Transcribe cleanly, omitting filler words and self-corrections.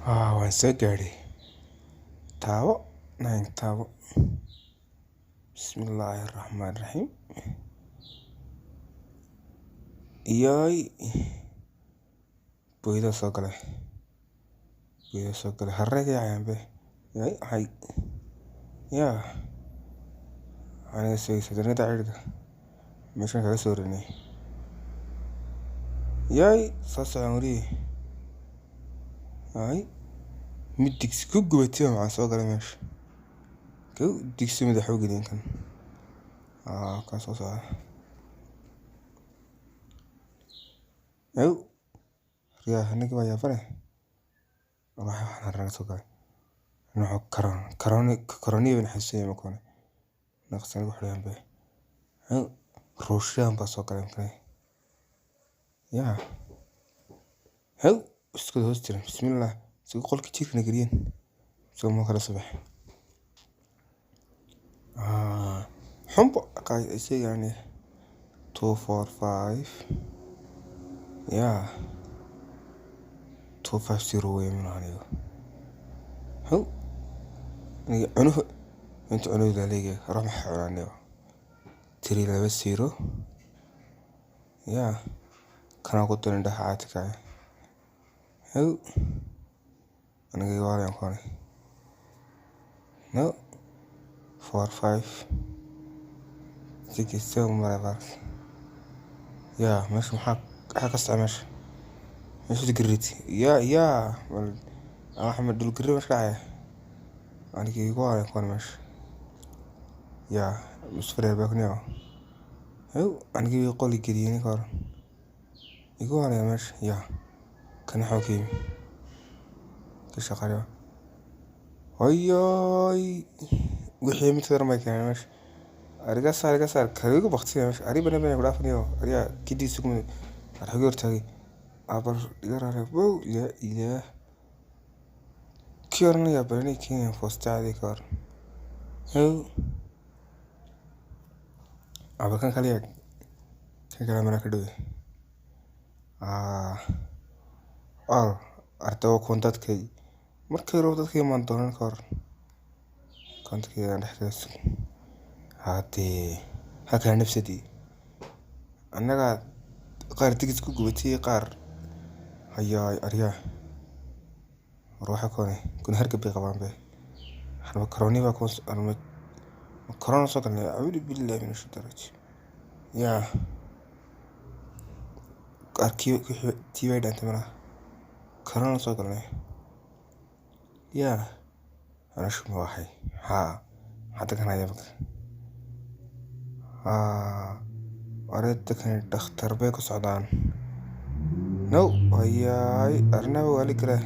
waan soo gaadhay. Taabo taabo. Bismillaahi raxmaani raxiim. Iyoy booyada soo galay. Harrega ayaan be. Hay. Yaa. Aniga saddex cirga. Meeshan kaga soo rinay. Soo socon wariye. Mid digsi ku gubatay maxaa soo galay meesha. Digsi madax u gelin kan. Ka soo socda. Riyaa aniga waa yaabane. Waxaan raga soo galay. Nuuxo karoni baan xasuusay ma koone. Naqsan wax leeyahay be. Rooshaan baa soo galay kan. Isku hoostiran. Bismillah. Isku qolki chicken gariin. Soo ma kala sabax. Xumbo qay isay yani 245. 250 way min aniga. Aniga cunuhu inta cunuhu daliga rax xawlaaniyo. 320. Kana ku tarin dhaxaadka. Aniga waan koone. 45 67 marabar. Meesha maxaa ka isticmaasha? Meesha digrit. Ahmed dul gari meesha dhacay. Aniga waan koone meesha. Musfire baakniyo. Aniga qoli geliyeen kor. Igu waan meesha. Kan xoogi. Ka shaqeeyo. Wixii mid fadar ma keenay meesha. Ariga saar karigu baqtay meesha. Ari bana bana dhaafniyo. Ariya kidii sugu arxugu hortagay. Abar digaar bow ila. Kiyorna ya bani keen fostaadi kor. Abakan kaliya. Kagala mana ka dhuwi. Artaw kontadkay. Markay roodadkay maan doonan kor. Kontadkay aan dhaxdaas. Haka nafsadii. Annaga qaar tigis ku gubatay qaar. Ariya. Ruuxa koone. Kun harka bi qabaan be. Harba karoni ba koos armad. Korona soo galnay. A'uudu billahi min ash-shaytaani. Arkiyo TV dhanta mana. Korona soo galnay. Ana shuma waxay. Hadda kana yaabka. Arada kan dhakhtar bay ku socdaan. Arnaw wali kale.